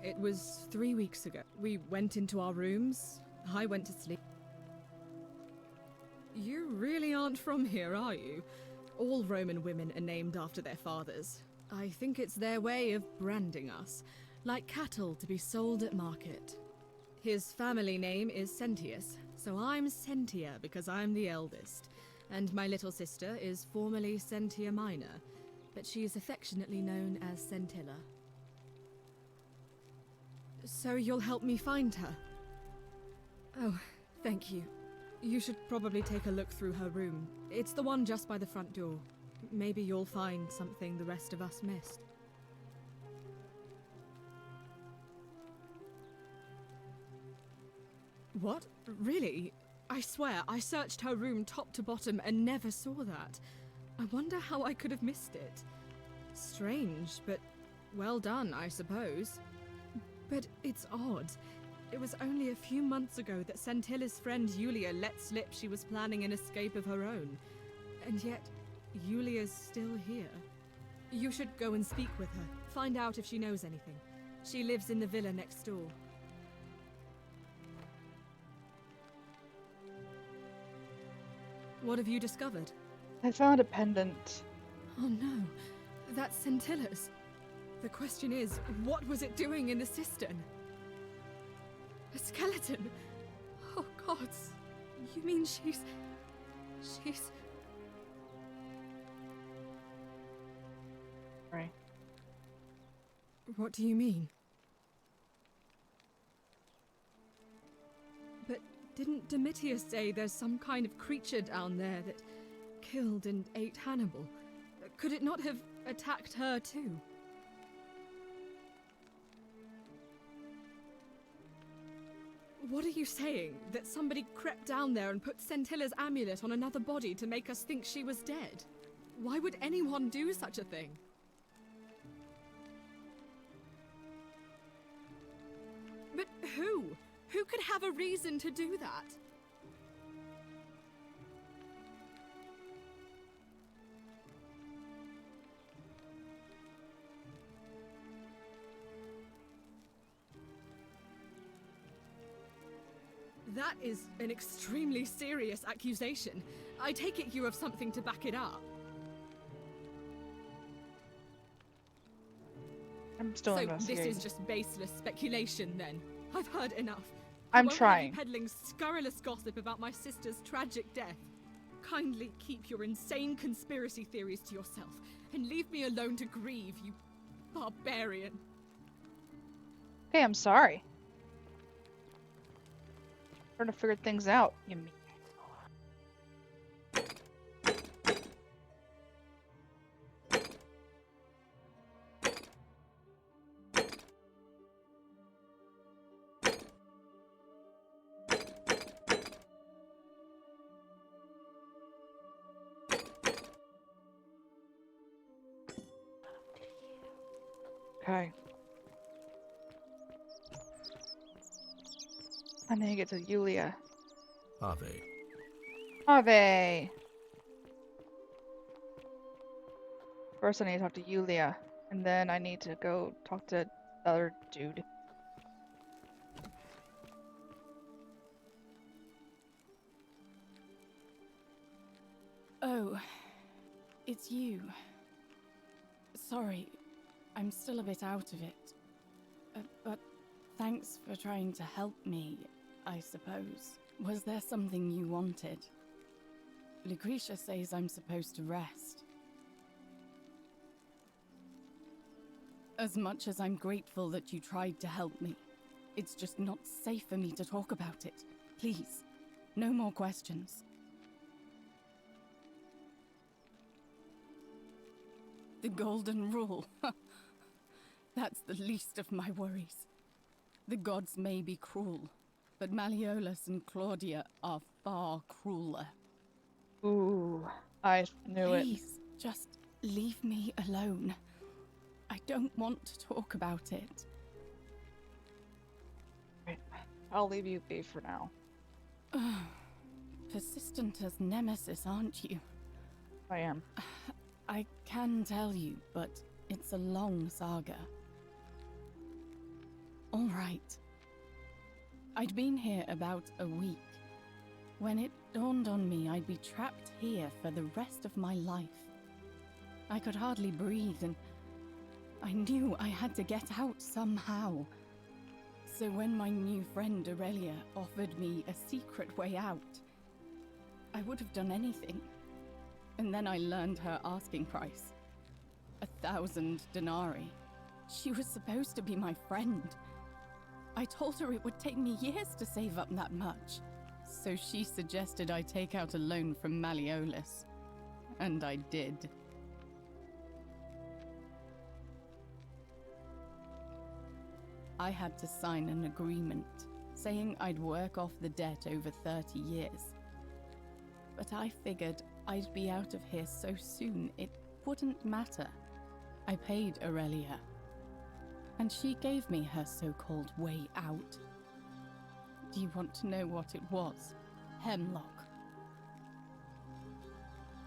It was 3 weeks ago. We went into our rooms. I went to sleep. You really aren't from here, are you? All Roman women are named after their fathers. I think it's their way of branding us, like cattle to be sold at market. His family name is Sentius, so I'm Sentia because I'm the eldest. And my little sister is formerly Sentia Minor, but she is affectionately known as Sentilla. So you'll help me find her? Oh, thank you. You should probably take a look through her room. It's the one just by the front door. Maybe you'll find something the rest of us missed. What? Really? I swear, I searched her room top to bottom and never saw that. I wonder how I could have missed it. Strange, but well done, I suppose. But it's odd. It was only a few months ago that Sentilla's friend Yulia let slip she was planning an escape of her own. And yet, Yulia's still here. You should go and speak with her. Find out if she knows anything. She lives in the villa next door. What have you discovered? I found a pendant. Oh no, that's Sentilla's. The question is, what was it doing in the cistern? A skeleton? Oh gods, you mean she's... Right. What do you mean? But didn't Domitius say there's some kind of creature down there that killed and ate Hannibal? Could it not have attacked her too? What are you saying? That somebody crept down there and put Sentilla's amulet on another body to make us think she was dead? Why would anyone do such a thing? But who? Who could have a reason to do that? That is an extremely serious accusation. I take it you have something to back it up. I'm still investigating. This is just baseless speculation then. I've heard enough. I'm I won't trying. Have you peddling scurrilous gossip about my sister's tragic death. Kindly keep your insane conspiracy theories to yourself and leave me alone to grieve, you barbarian. Okay, I'm sorry. Trying to figure things out, you mean. Okay. I need to get to Yulia. Ave. Ave! First I need to talk to Yulia, and then I need to go talk to the other dude. Oh, it's you. Sorry, I'm still a bit out of it. But thanks for trying to help me, I suppose. Was there something you wanted? Lucretia says I'm supposed to rest. As much as I'm grateful that you tried to help me, it's just not safe for me to talk about it. Please, no more questions. The golden rule. That's the least of my worries. The gods may be cruel, but Malleolus and Claudia are far crueler. Ooh, I knew it. Please, just leave me alone. I don't want to talk about it. Right. I'll leave you be for now. Persistent as Nemesis, aren't you? I am. I can tell you, but it's a long saga. All right. I'd been here about a week when it dawned on me I'd be trapped here for the rest of my life. I could hardly breathe, and I knew I had to get out somehow. So when my new friend Aurelia offered me a secret way out, I would have done anything. And then I learned her asking price. 1,000 denarii. She was supposed to be my friend. I told her it would take me years to save up that much. So she suggested I take out a loan from Malleolus. And I did. I had to sign an agreement, saying I'd work off the debt over 30 years. But I figured I'd be out of here so soon it wouldn't matter. I paid Aurelia, and she gave me her so-called way out. Do you want to know what it was? Hemlock.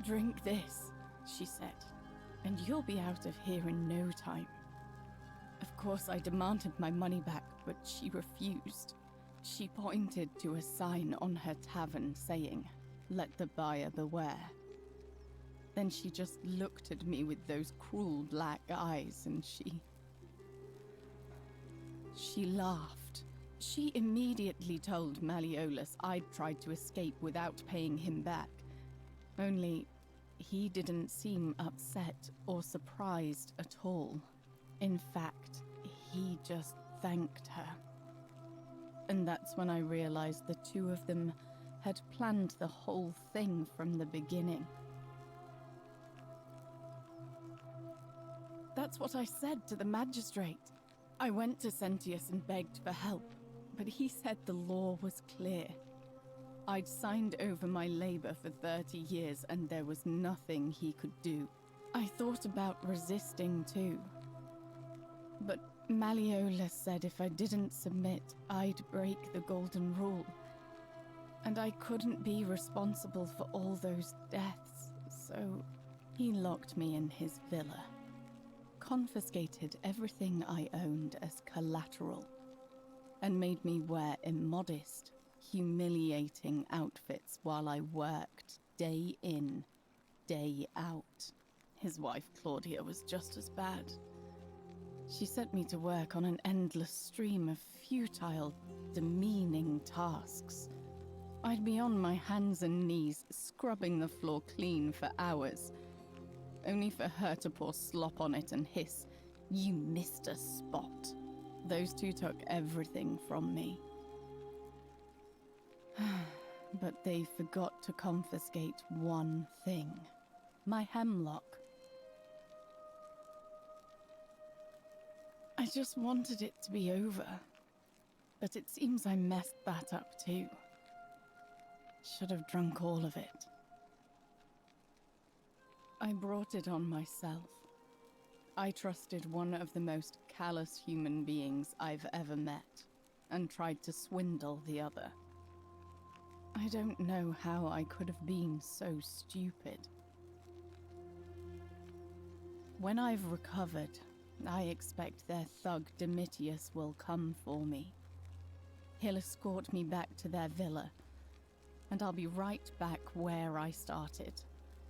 Drink this, she said, and you'll be out of here in no time. Of course, I demanded my money back, but she refused. She pointed to a sign on her tavern saying, "Let the buyer beware." Then she just looked at me with those cruel black eyes, and she laughed. She immediately told Malleolus I'd tried to escape without paying him back. Only, he didn't seem upset or surprised at all. In fact, he just thanked her. And that's when I realized the two of them had planned the whole thing from the beginning. That's what I said to the magistrate. I went to Sentius and begged for help, but he said the law was clear. I'd signed over my labor for 30 years and there was nothing he could do. I thought about resisting too. But Malleolus said if I didn't submit, I'd break the golden rule. And I couldn't be responsible for all those deaths, so he locked me in his villa. Confiscated everything I owned as collateral, and made me wear immodest, humiliating outfits while I worked day in, day out. His wife Claudia was just as bad. She set me to work on an endless stream of futile, demeaning tasks. I'd be on my hands and knees, scrubbing the floor clean for hours, only for her to pour slop on it and hiss, "You missed a spot." Those two took everything from me. But they forgot to confiscate one thing. My hemlock. I just wanted it to be over. But it seems I messed that up too. Should have drunk all of it. I brought it on myself. I trusted one of the most callous human beings I've ever met, and tried to swindle the other. I don't know how I could have been so stupid. When I've recovered, I expect their thug Domitius will come for me. He'll escort me back to their villa, and I'll be right back where I started.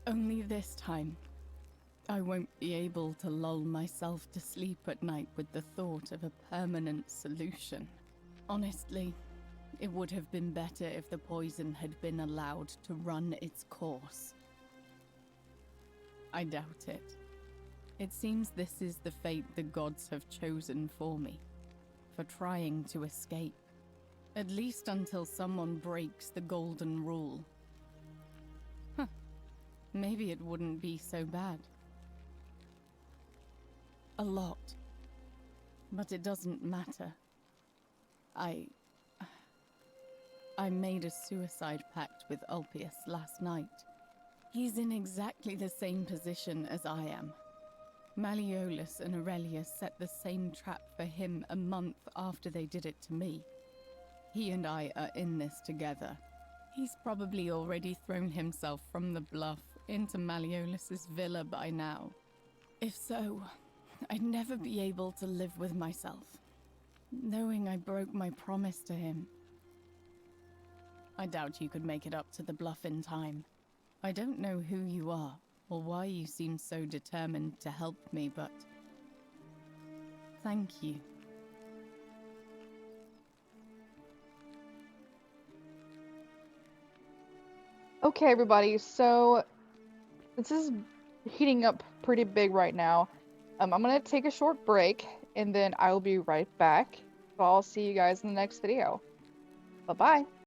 Only this time, I won't be able to lull myself to sleep at night with the thought of a permanent solution. Honestly, it would have been better if the poison had been allowed to run its course. I doubt it. It seems this is the fate the gods have chosen for me, for trying to escape. At least until someone breaks the golden rule. Huh. Maybe it wouldn't be so bad. A lot. But it doesn't matter. I made a suicide pact with Ulpius last night. He's in exactly the same position as I am. Malleolus and Aurelius set the same trap for him a month after they did it to me. He and I are in this together. He's probably already thrown himself from the bluff into Malleolus's villa by now. If so, I'd never be able to live with myself, knowing I broke my promise to him. I doubt you could make it up to the bluff in time. I don't know who you are, or why you seem so determined to help me, but thank you. Okay, everybody, so this is heating up pretty big right now. I'm gonna take a short break, and then I will be right back. So I'll see you guys in the next video. Bye-bye.